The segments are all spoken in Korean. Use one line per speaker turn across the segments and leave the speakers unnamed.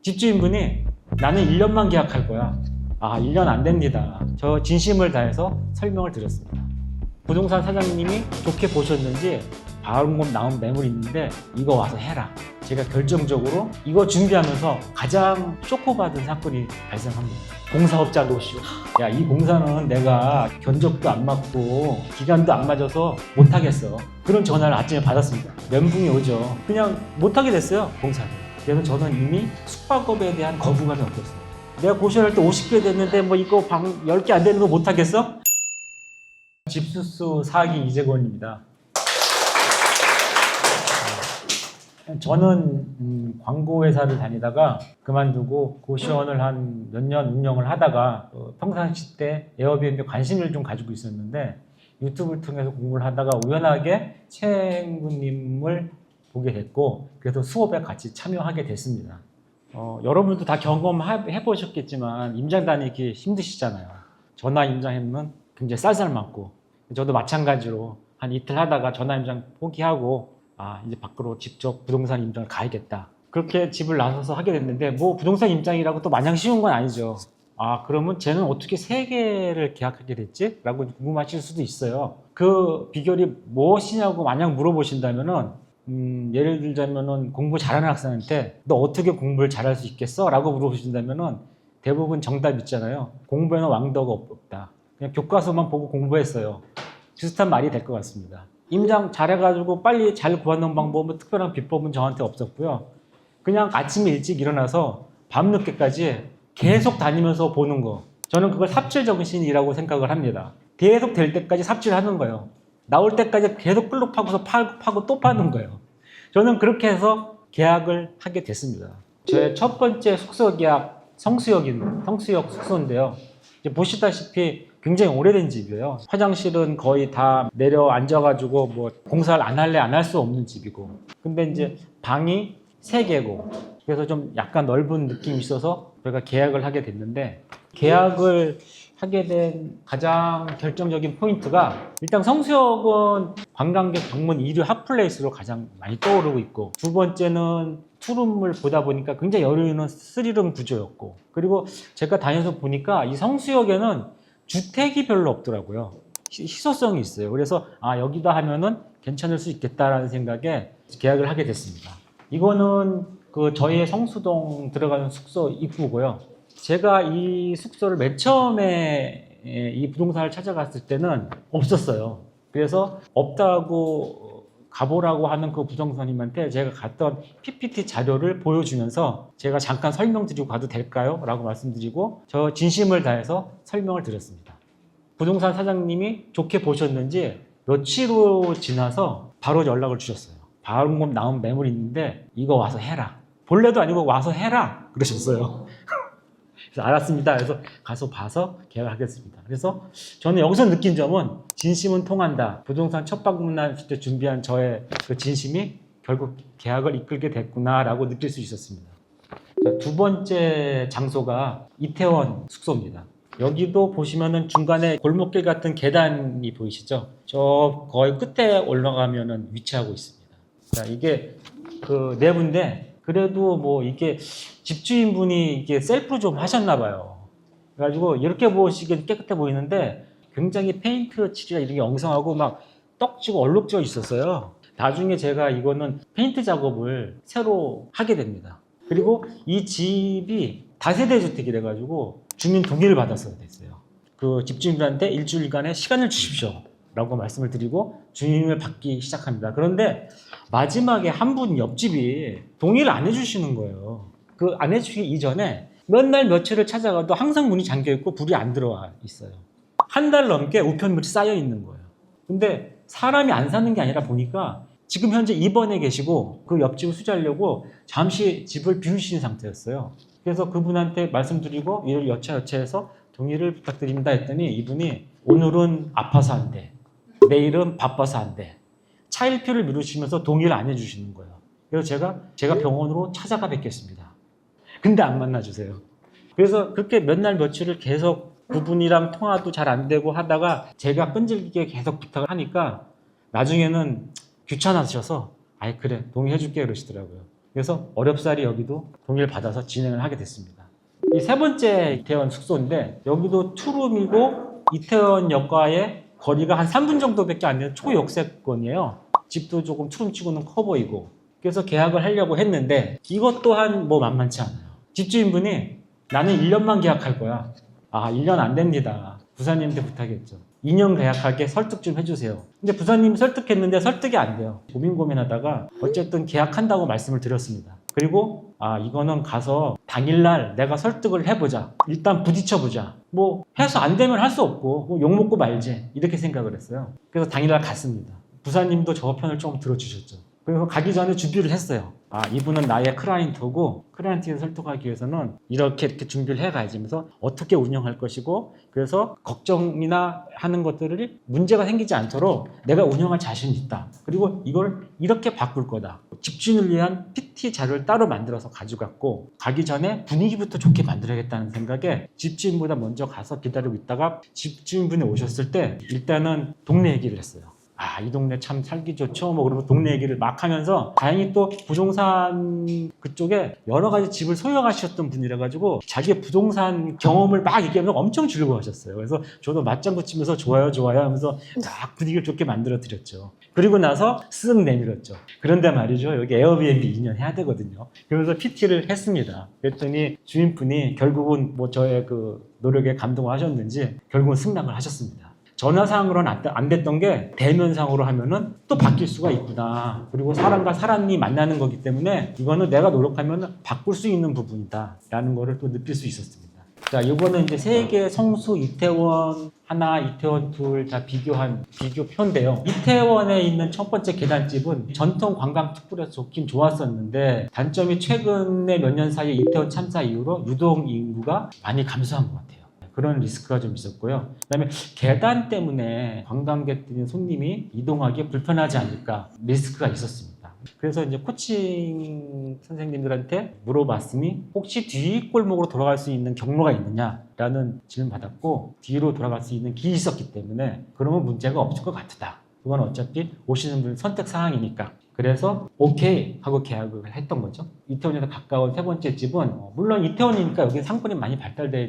집주인분이 나는 1년만 계약할 거야. 아, 1년 안 됩니다. 저 진심을 다해서 설명을 드렸습니다. 부동산 사장님이 좋게 보셨는지 바른곰 나온 매물이 있는데 이거 와서 해라. 제가 결정적으로 이거 준비하면서 가장 쇼크받은 사건이 발생합니다. 공사업자 노쇼. 야, 이 공사는 내가 견적도 안 맞고 기간도 안 맞아서 못하겠어. 그런 전화를 아침에 받았습니다. 멘붕이 오죠. 그냥 못하게 됐어요, 공사를. 그래서 저는 이미 숙박업에 대한 거부감이 없었어요. 내가 고시할 때 50개 됐는데 뭐 이거 방 10개 안 되는 거 못하겠어? 집수수 4기 이재권입니다. 저는 광고회사를 다니다가 그만두고 고시원을 한 몇 년 운영을 하다가 평상시 때 에어비앤비 관심을 좀 가지고 있었는데 유튜브를 통해서 공부를 하다가 우연하게 최행구님을 보게 됐고 그래서 수업에 같이 참여하게 됐습니다. 여러분도 다 경험해 보셨겠지만 임장 다니기 힘드시잖아요. 전화 임장하면 굉장히 쌀쌀 맞고 저도 마찬가지로 한 이틀 하다가 전화 임장 포기하고 이제 밖으로 직접 부동산 임장을 가야겠다. 그렇게 집을 나서서 하게 됐는데 뭐 부동산 임장이라고 또 마냥 쉬운 건 아니죠. 그러면 쟤는 어떻게 3개를 계약하게 됐지? 라고 궁금하실 수도 있어요. 그 비결이 무엇이냐고 만약 물어보신다면은 예를 들자면은 공부 잘하는 학생한테 너 어떻게 공부를 잘할 수 있겠어? 라고 물어보신다면은 대부분 정답 있잖아요. 공부에는 왕도가 없다. 그냥 교과서만 보고 공부했어요. 비슷한 말이 될 것 같습니다. 임장 잘해가지고 빨리 잘 구하는 방법은 특별한 비법은 저한테 없었고요. 그냥 아침에 일찍 일어나서 밤늦게까지 계속 다니면서 보는 거. 저는 그걸 삽질정신이라고 생각을 합니다. 계속 될 때까지 삽질하는 거예요. 나올 때까지 계속 끌로 파고서 파고 또 파는 거예요. 저는 그렇게 해서 계약을 하게 됐습니다. 저의 첫 번째 숙소 계약 성수역 숙소인데요. 이제 보시다시피 굉장히 오래된 집이에요. 화장실은 거의 다 내려 앉아가지고 뭐 공사를 안 할래 안 할 수 없는 집이고. 근데 이제 방이 3개고 그래서 좀 약간 넓은 느낌이 있어서 제가 계약을 하게 됐는데 계약을 하게 된 가장 결정적인 포인트가 일단 성수역은 관광객 방문 1위 핫플레이스로 가장 많이 떠오르고 있고 두 번째는 투룸을 보다 보니까 굉장히 여유 있는 3룸 구조였고 그리고 제가 다녀서 보니까 이 성수역에는 주택이 별로 없더라고요. 희소성이 있어요. 그래서 여기다 하면은 괜찮을 수 있겠다라는 생각에 계약을 하게 됐습니다. 이거는 저희의 성수동 들어가는 숙소 입구고요. 제가 이 숙소를 맨 처음에 이 부동산을 찾아갔을 때는 없었어요. 그래서 없다고 가보라고 하는 그 부동산님한테 제가 갔던 PPT 자료를 보여주면서 제가 잠깐 설명드리고 가도 될까요? 라고 말씀드리고 저 진심을 다해서 설명을 드렸습니다. 부동산 사장님이 좋게 보셨는지 며칠 후 지나서 바로 연락을 주셨어요. 바른곰 나온 매물이 있는데 이거 와서 해라. 본래도 아니고 와서 해라 그러셨어요. 그래서 알았습니다. 그래서 가서 봐서 계약을 하겠습니다. 그래서 저는 여기서 느낀 점은 진심은 통한다. 부동산 첫 방문할 때 준비한 저의 그 진심이 결국 계약을 이끌게 됐구나라고 느낄 수 있었습니다. 두 번째 장소가 이태원 숙소입니다. 여기도 보시면은 중간에 골목길 같은 계단이 보이시죠? 저 거의 끝에 올라가면은 위치하고 있습니다. 자, 이게 그 내부인데 그래도 뭐 이게 집주인분이 이게 셀프로 좀 하셨나 봐요. 그래가지고 이렇게 보시기엔 깨끗해 보이는데 굉장히 페인트 칠이가 이런 게 엉성하고 막 떡지고 얼룩져 있었어요. 나중에 제가 이거는 페인트 작업을 새로 하게 됩니다. 그리고 이 집이 다세대 주택이래 가지고 주민 동의를 받았어야 됐어요. 그 집주인들한테 일주일간의 시간을 주십시오 라고 말씀을 드리고 주민을 받기 시작합니다. 그런데 마지막에 한 분 옆집이 동의를 안 해주시는 거예요. 그 안 해주시기 이전에 몇 날 며칠을 찾아가도 항상 문이 잠겨있고 불이 안 들어와 있어요. 한 달 넘게 우편물이 쌓여 있는 거예요. 근데 사람이 안 사는 게 아니라 보니까 지금 현재 입원해 계시고 그 옆집을 수리하려고 잠시 집을 비우신 상태였어요. 그래서 그분한테 말씀드리고 이를 여차여차해서 동의를 부탁드립니다 했더니 이분이 오늘은 아파서 안 돼. 내일은 바빠서 안 돼. 차일피를 미루시면서 동의를 안 해주시는 거예요. 그래서 제가 병원으로 찾아가 뵙겠습니다. 근데 안 만나주세요. 그래서 그렇게 몇 날 며칠을 계속 그분이랑 통화도 잘 안 되고 하다가 제가 끈질기게 계속 부탁을 하니까 나중에는 귀찮아지셔서 그래 동의해줄게 그러시더라고요. 그래서 어렵사리 여기도 동의를 받아서 진행을 하게 됐습니다. 이 세 번째 이태원 숙소인데 여기도 투룸이고 이태원역과의 거리가 한 3분 정도밖에 안 되는 초역세권이에요. 집도 조금 투룸치고는 커 보이고. 그래서 계약을 하려고 했는데 이것 또한 뭐 만만치 않아요. 집주인분이 나는 1년만 계약할 거야. 아, 1년 안 됩니다. 부사님한테 부탁했죠. 2년 계약하게 설득 좀 해주세요. 근데 부사님이 설득했는데 설득이 안 돼요. 고민하다가 어쨌든 계약한다고 말씀을 드렸습니다. 그리고 이거는 가서 당일날 내가 설득을 해보자. 일단 부딪혀보자. 뭐 해서 안 되면 할 수 없고 뭐 욕먹고 말지. 이렇게 생각을 했어요. 그래서 당일날 갔습니다. 부사님도 저 편을 좀 들어주셨죠. 그래서 가기 전에 준비를 했어요. 이분은 나의 클라이언트고 클라이언트를 설득하기 위해서는 이렇게 준비를 해가야지 하면서 어떻게 운영할 것이고 그래서 걱정이나 하는 것들이 문제가 생기지 않도록 내가 운영할 자신이 있다. 그리고 이걸 이렇게 바꿀 거다. 집주인을 위한 PT 자료를 따로 만들어서 가져갔고 가기 전에 분위기부터 좋게 만들어야겠다는 생각에 집주인보다 먼저 가서 기다리고 있다가 집주인분이 오셨을 때 일단은 동네 얘기를 했어요. 이 동네 참 살기 좋죠. 뭐 그러면 동네 얘기를 막 하면서 다행히 또 부동산 그쪽에 여러 가지 집을 소유하셨던 분이라 가지고 자기의 부동산 경험을 막 얘기하면서 엄청 즐거워하셨어요. 그래서 저도 맞장구 치면서 좋아요 하면서 막 분위기를 좋게 만들어 드렸죠. 그리고 나서 쓱 내밀었죠. 그런데 말이죠. 여기 에어비앤비 2년 해야 되거든요. 그래서 PT를 했습니다. 그랬더니 주인분이 결국은 뭐 저의 그 노력에 감동하셨는지 결국은 승낙을 하셨습니다. 전화상으로는 안 됐던 게 대면상으로 하면은 또 바뀔 수가 있구나. 그리고 사람과 사람이 만나는 거기 때문에 이거는 내가 노력하면 바꿀 수 있는 부분이다. 라는 거를 또 느낄 수 있었습니다. 자, 이거는 이제 세 개 성수, 이태원 하나, 이태원 둘 다 비교한 비교표인데요. 이태원에 있는 첫 번째 계단집은 전통 관광 특구라서 좋긴 좋았었는데 단점이 최근에 몇 년 사이에 이태원 참사 이후로 유동 인구가 많이 감소한 것 같아요. 그런 리스크가 좀 있었고요. 그다음에 계단 때문에 관광객들인 손님이 이동하기 불편하지 않을까 리스크가 있었습니다. 그래서 이제 코칭 선생님들한테 물어봤으니 혹시 뒤 골목으로 돌아갈 수 있는 경로가 있느냐라는 질문 받았고 뒤로 돌아갈 수 있는 길이 있었기 때문에 그러면 문제가 없을 것 같다. 그건 어차피 오시는 분 선택 사항이니까. 그래서 오케이 하고 계약을 했던 거죠. 이태원에서 가까운 세 번째 집은 물론 이태원이니까 여기 상권이 많이 발달되어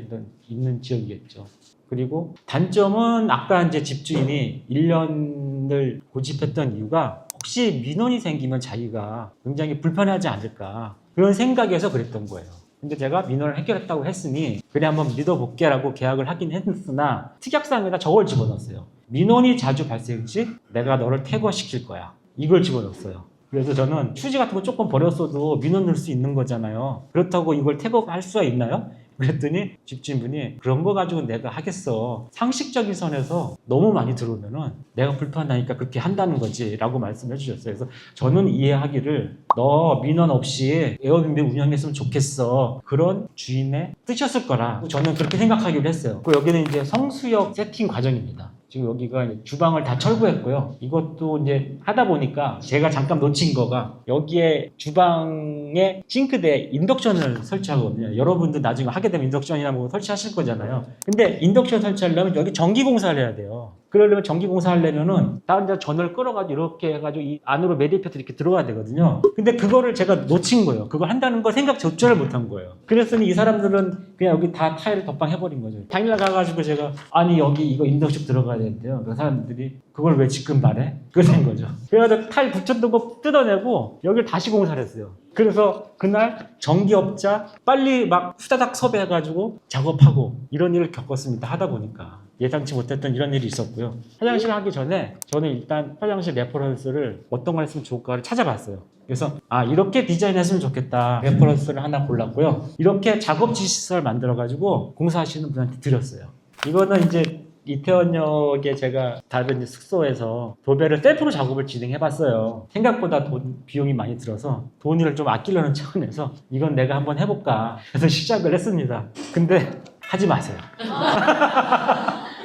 있는 지역이겠죠. 그리고 단점은 아까 이제 집주인이 1년을 고집했던 이유가 혹시 민원이 생기면 자기가 굉장히 불편하지 않을까 그런 생각에서 그랬던 거예요. 근데 제가 민원을 해결했다고 했으니 그래 한번 믿어볼게 라고 계약을 하긴 했으나 특약사항에다 저걸 집어넣었어요. 민원이 자주 발생시 내가 너를 퇴거시킬 거야. 이걸 집어넣었어요. 그래서 저는 휴지 같은 거 조금 버렸어도 민원 넣을 수 있는 거잖아요. 그렇다고 이걸 퇴거할 수가 있나요? 그랬더니 집주인분이 그런 거 가지고 내가 하겠어. 상식적인 선에서 너무 많이 들어오면은 내가 불편하니까 그렇게 한다는 거지 라고 말씀해 주셨어요. 그래서 저는 이해하기를 너 민원 없이 에어비앤비 운영했으면 좋겠어. 그런 주인의 뜻이었을 거라 저는 그렇게 생각하기로 했어요. 그리고 여기는 이제 성수역 세팅 과정입니다. 지금 여기가 주방을 다 철거했고요. 이것도 이제 하다 보니까 제가 잠깐 놓친 거가 여기에 주방에 싱크대에 인덕션을 설치하거든요. 여러분도 나중에 하게 되면 인덕션이나 뭐 설치하실 거잖아요. 근데 인덕션 설치하려면 여기 전기 공사를 해야 돼요. 그러려면 전기 공사하려면은 다른 데 전을 끌어가지고 이렇게 해가지고 이 안으로 매립해서 이렇게 들어가야 되거든요. 근데 그거를 제가 놓친 거예요. 그걸 한다는 거 생각조차를 못한 거예요. 그랬더니 이 사람들은 그냥 여기 다 타일 덧방 해버린 거죠. 당일날 가가지고 제가 아니 여기 이거 인덕션 들어가야 되는데요. 그 사람들이 그걸 왜 지금 말해? 그게 된 거죠. 그래가지고 타일 붙였던 거 뜯어내고 여기를 다시 공사를 했어요. 그래서 그날 전기업자 빨리 막 후다닥 섭외해가지고 작업하고 이런 일을 겪었습니다. 하다 보니까. 예상치 못했던 이런 일이 있었고요. 화장실 하기 전에 저는 일단 화장실 레퍼런스를 어떤 걸 했으면 좋을까를 찾아봤어요. 그래서 이렇게 디자인했으면 좋겠다. 레퍼런스를 하나 골랐고요. 이렇게 작업 지시서를 만들어가지고 공사하시는 분한테 드렸어요. 이거는 이제 이태원역에 제가 다른 숙소에서 도배를 셀프로 작업을 진행해봤어요. 생각보다 비용이 많이 들어서 돈을 좀 아끼려는 차원에서 이건 내가 한번 해볼까 해서 시작을 했습니다. 근데 하지 마세요.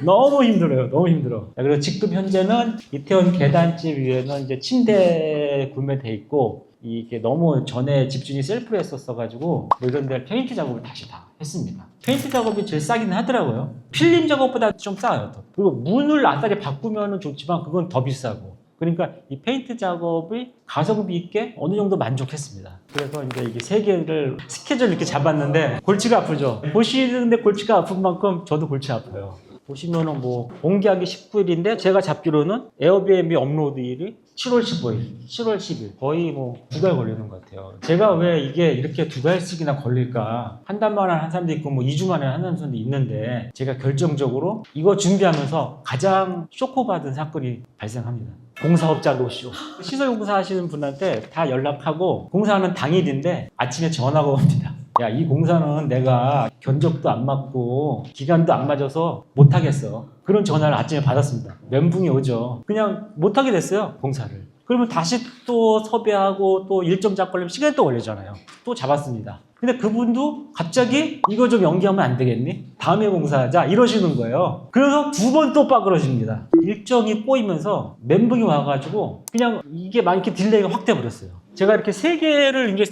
너무 힘들어요. 너무 힘들어. 그래서 지금 현재는 이태원 계단집 위에는 이제 침대 구매돼 있고 이게 너무 전에 집주인이 셀프로 했었어가지고 뭐 이런 데 페인트 작업을 다시 다 했습니다. 페인트 작업이 제일 싸기는 하더라고요. 필름 작업보다 좀 싸요. 그리고 문을 아싸리 바꾸면 좋지만 그건 더 비싸고 그러니까 이 페인트 작업이 가성비 있게 어느 정도 만족했습니다. 그래서 이제 이게 세 개를 스케줄 이렇게 잡았는데 골치가 아프죠. 보시는데 골치가 아픈 만큼 저도 골치 아파요. 보시면은 뭐 공개하기 19일인데 제가 잡기로는 에어비앤비 업로드일이 7월 15일, 7월 10일 거의 뭐 2달 걸리는 것 같아요. 제가 왜 이게 이렇게 2달씩이나 걸릴까? 한 달 만에 한 사람도 있고 뭐 2주 만에 하는 사람도 있는데 제가 결정적으로 이거 준비하면서 가장 쇼크받은 사건이 발생합니다. 공사업자 노쇼. 시설공사 하시는 분한테 다 연락하고 공사하는 당일인데 아침에 전화가 옵니다. 야, 이 공사는 내가 견적도 안 맞고 기간도 안 맞아서 못하겠어. 그런 전화를 아침에 받았습니다. 멘붕이 오죠. 그냥 못하게 됐어요, 공사를. 그러면 다시 또 섭외하고 또 일정 잡으려면 시간이 또 걸리잖아요. 또 잡았습니다. 근데 그분도 갑자기 이거 좀 연기하면 안 되겠니? 다음에 공사하자 이러시는 거예요. 그래서 두 번 또 빠그러집니다. 일정이 꼬이면서 멘붕이 와가지고 그냥 이게 막 이렇게 딜레이가 확 돼버렸어요. 제가 이렇게 세 개를 이제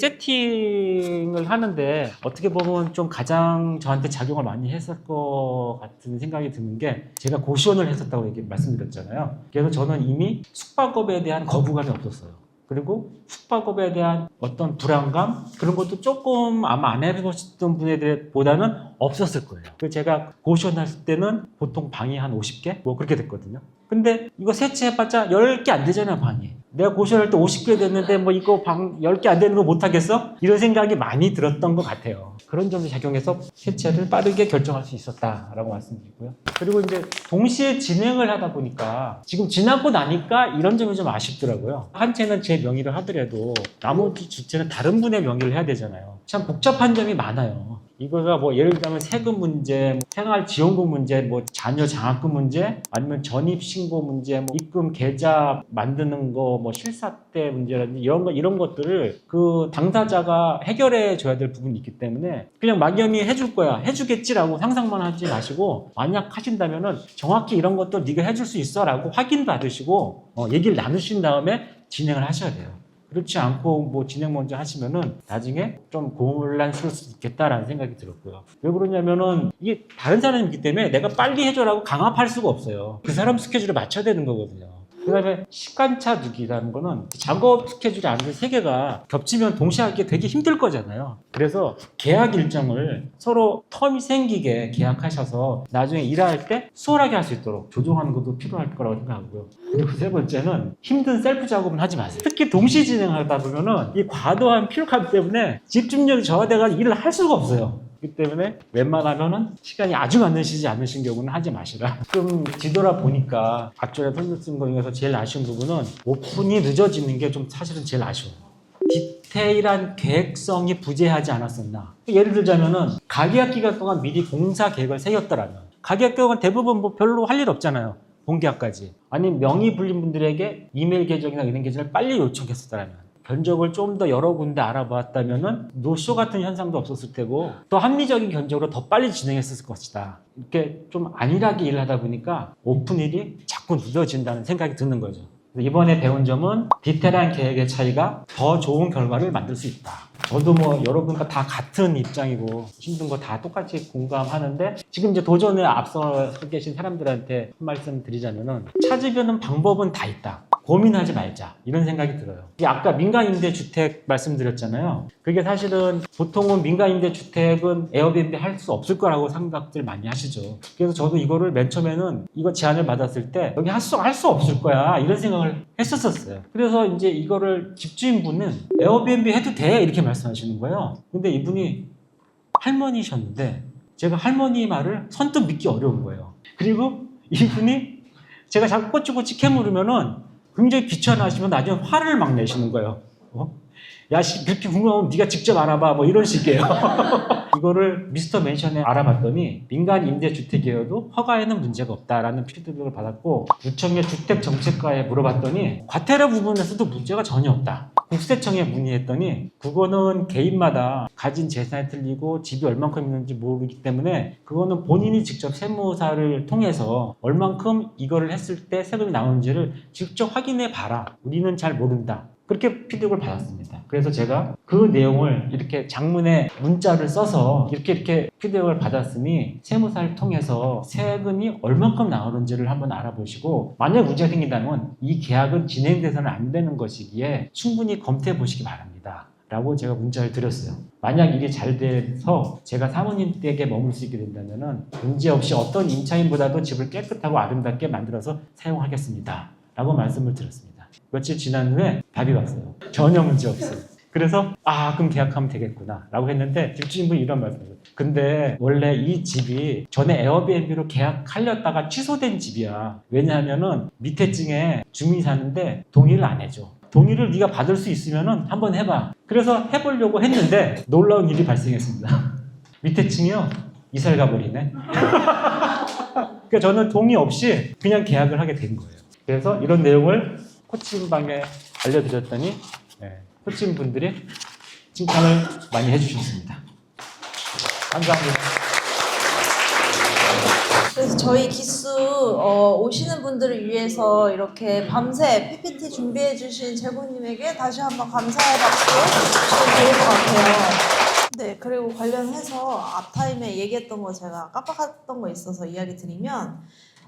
세팅을 하는데 어떻게 보면 좀 가장 저한테 작용을 많이 했을 것 같은 생각이 드는 게 제가 고시원을 했었다고 말씀드렸잖아요. 그래서 저는 이미 숙박업에 대한 거부감이 없었어요. 그리고 숙박업에 대한 어떤 불안감 그런 것도 조금 아마 안 해보셨던 분들보다는 없었을 거예요. 그래서 제가 고시원 할 때는 보통 방이 한 50개 뭐 그렇게 됐거든요. 근데 이거 세치해봤자 10개 안 되잖아요, 방이. 내가 고시원할 때 50개 됐는데 뭐 이거 방 10개 안 되는 거 못하겠어? 이런 생각이 많이 들었던 것 같아요. 그런 점이 작용해서 세치를 빠르게 결정할 수 있었다라고 말씀드리고요. 그리고 이제 동시에 진행을 하다 보니까 지금 지나고 나니까 이런 점이 좀 아쉽더라고요. 한 채는 제 명의를 하더라도 나머지 두 채는 다른 분의 명의를 해야 되잖아요. 참 복잡한 점이 많아요. 이거가 뭐 예를 들면 세금 문제, 생활지원금 문제, 뭐 자녀 장학금 문제, 아니면 전입신고 문제, 뭐 입금 계좌 만드는 거, 뭐 실사때 문제라든지 이런 것들을 그 당사자가 해결해 줘야 될 부분이 있기 때문에 그냥 막연히 해줄 거야, 해주겠지라고 상상만 하지 마시고 만약 하신다면은 정확히 이런 것도 네가 해줄 수 있어라고 확인 받으시고 얘기를 나누신 다음에 진행을 하셔야 돼요. 그렇지 않고 뭐 진행 먼저 하시면은 나중에 좀 곤란스러울 수 있겠다라는 생각이 들었고요. 왜 그러냐면은 이게 다른 사람이기 때문에 내가 빨리 해줘라고 강압할 수가 없어요. 그 사람 스케줄에 맞춰야 되는 거거든요. 그 다음에 시간차 두기라는 거는 작업 스케줄이 아무리 세 개가 겹치면 동시에 하기 되게 힘들 거잖아요. 그래서 계약 일정을 서로 텀이 생기게 계약하셔서 나중에 일할 때 수월하게 할 수 있도록 조정하는 것도 필요할 거라고 생각하고요. 그리고 세 번째는 힘든 셀프 작업은 하지 마세요. 특히 동시 진행하다 보면은 이 과도한 피로감 때문에 집중력이 저하돼가지고 일을 할 수가 없어요. 그렇기 때문에 웬만하면은 시간이 아주 많으시지 않으신 경우는 하지 마시라. 좀 뒤돌아 보니까 앞전에 설명드린 거 중에서 제일 아쉬운 부분은 오픈이 늦어지는 게 좀 사실은 제일 아쉬워요. 디테일한 계획성이 부재하지 않았었나. 예를 들자면은 가계약 기간 동안 미리 공사 계획을 세웠더라면 가계약 기간은 대부분 뭐 별로 할 일 없잖아요. 공계약까지. 아니면 명의 불린 분들에게 이메일 계정이나 은행 계정을 빨리 요청했었더라면 견적을 좀 더 여러 군데 알아봤다면은 노쇼 같은 현상도 없었을 테고 더 합리적인 견적으로 더 빨리 진행했을 것이다. 이렇게 좀 안일하게 일을 하다 보니까 오픈일이 자꾸 늦어진다는 생각이 드는 거죠. 이번에 배운 점은 디테일한 계획의 차이가 더 좋은 결과를 만들 수 있다. 저도 뭐 여러분과 다 같은 입장이고 힘든 거 다 똑같이 공감하는데 지금 이제 도전에 앞서 계신 사람들한테 한 말씀 드리자면은 찾으려는 방법은 다 있다. 고민하지 말자 이런 생각이 들어요. 아까 민간임대주택 말씀드렸잖아요. 그게 사실은 보통은 민간임대주택은 에어비앤비 할 수 없을 거라고 생각들 많이 하시죠. 그래서 저도 이거를 맨 처음에는 이거 제안을 받았을 때 여기 할 수 없을 거야 이런 생각을 했었어요. 그래서 이제 이거를 집주인분은 에어비앤비 해도 돼 이렇게 말씀하시는 거예요. 근데 이분이 할머니셨는데 제가 할머니 말을 선뜻 믿기 어려운 거예요. 그리고 이분이 제가 자꾸 꼬치꼬치 캐물으면은 굉장히 귀찮아하시면 나중에 화를 막 내시는 거예요. 야, 그렇게 궁금하면 네가 직접 알아봐. 뭐 이런 식이에요. 이거를 미스터 맨션에 알아봤더니 민간 임대주택이어도 허가에는 문제가 없다라는 피드백을 받았고 구청의 주택정책과에 물어봤더니 과태료 부분에서도 문제가 전혀 없다. 국세청에 문의했더니 그거는 개인마다 가진 재산이 틀리고 집이 얼만큼 있는지 모르기 때문에 그거는 본인이 직접 세무사를 통해서 얼만큼 이거를 했을 때 세금이 나오는지를 직접 확인해 봐라. 우리는 잘 모른다. 그렇게 피드백을 받았습니다. 그래서 제가 그 내용을 이렇게 장문에 문자를 써서 이렇게 피드백을 받았으니 세무사를 통해서 세금이 얼만큼 나오는지를 한번 알아보시고 만약 문제가 생긴다면 이 계약은 진행돼서는 안 되는 것이기에 충분히 검토해 보시기 바랍니다. 라고 제가 문자를 드렸어요. 만약 일이 잘 돼서 제가 사모님 댁에 머물 수 있게 된다면 문제없이 어떤 임차인보다도 집을 깨끗하고 아름답게 만들어서 사용하겠습니다. 라고 말씀을 드렸습니다. 며칠 지난 후에 답이 왔어요. 전혀 문제 없어요. 그래서 그럼 계약하면 되겠구나 라고 했는데 집주인분이 이런 말씀을 근데 원래 이 집이 전에 에어비앤비로 계약하려다가 취소된 집이야. 왜냐하면은 밑에 층에 주민이 사는데 동의를 안 해줘. 동의를 네가 받을 수 있으면은 한번 해봐. 그래서 해보려고 했는데 놀라운 일이 발생했습니다. 밑에 층이요 이사를 가버리네. 그러니까 저는 동의 없이 그냥 계약을 하게 된 거예요. 그래서 이런 내용을 코치방에 알려드렸더니 코치분들이 칭찬을 많이 해주셨습니다. 감사합니다.
그래서 저희 기수 오시는 분들을 위해서 이렇게 밤새 PPT 준비해 주신 재고님에게 다시 한번 감사의 박수 주시면 좋을 것 같아요. 네, 그리고 관련해서 앞타임에 얘기했던 거 제가 깜빡했던 거 있어서 이야기 드리면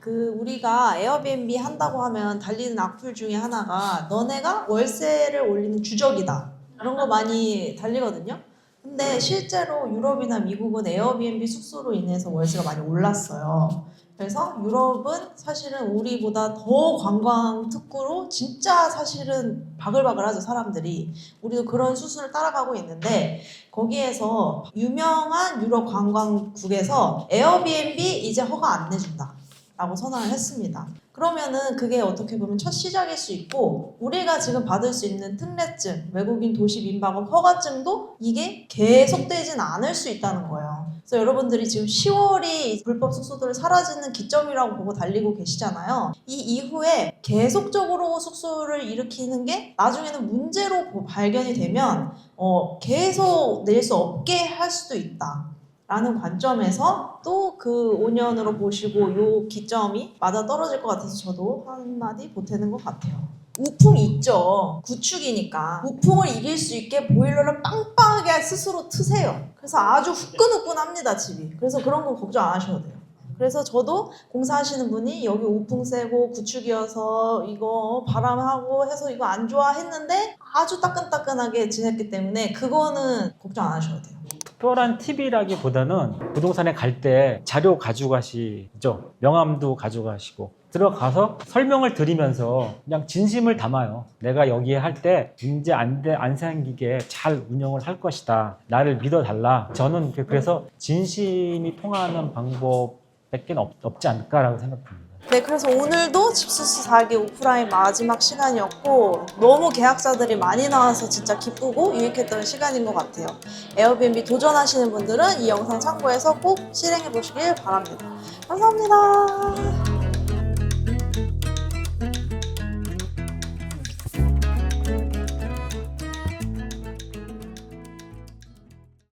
우리가 에어비앤비 한다고 하면 달리는 악플 중에 하나가 너네가 월세를 올리는 주적이다. 이런 거 많이 달리거든요. 근데 실제로 유럽이나 미국은 에어비앤비 숙소로 인해서 월세가 많이 올랐어요. 그래서 유럽은 사실은 우리보다 더 관광 특구로 진짜 사실은 바글바글하죠, 사람들이. 우리도 그런 수순을 따라가고 있는데 거기에서 유명한 유럽 관광국에서 에어비앤비 이제 허가 안 내준다 라고 선언을 했습니다. 그러면은 그게 어떻게 보면 첫 시작일 수 있고 우리가 지금 받을 수 있는 특례증, 외국인 도시 민박업 허가증도 이게 계속되지는 않을 수 있다는 거예요. 그래서 여러분들이 지금 10월이 불법 숙소들을 사라지는 기점이라고 보고 달리고 계시잖아요. 이 이후에 계속적으로 숙소를 일으키는 게 나중에는 문제로 발견이 되면 계속 낼 수 없게 할 수도 있다. 라는 관점에서 또 그 5년으로 보시고 요 기점이 맞아 떨어질 것 같아서 저도 한마디 보태는 것 같아요. 우풍이 있죠. 구축이니까 우풍을 이길 수 있게 보일러를 빵빵하게 스스로 트세요. 그래서 아주 후끈후끈합니다, 집이. 그래서 그런 건 걱정 안 하셔도 돼요. 그래서 저도 공사하시는 분이 여기 우풍 세고 구축이어서 이거 바람하고 해서 이거 안 좋아 했는데 아주 따끈따끈하게 지냈기 때문에 그거는 걱정 안 하셔도 돼요.
특별한 팁이라기보다는 부동산에 갈 때 자료 가져가시죠. 명함도 가져가시고 들어가서 설명을 드리면서 그냥 진심을 담아요. 내가 여기에 할 때 문제 안 생기게 잘 운영을 할 것이다. 나를 믿어달라. 저는 그래서 진심이 통하는 방법밖에 없지 않을까라고 생각합니다.
네, 그래서 오늘도 집수스 4기 오프라인 마지막 시간이었고 너무 계약자들이 많이 나와서 진짜 기쁘고 유익했던 시간인 것 같아요. 에어비앤비 도전하시는 분들은 이 영상 참고해서 꼭 실행해 보시길 바랍니다. 감사합니다.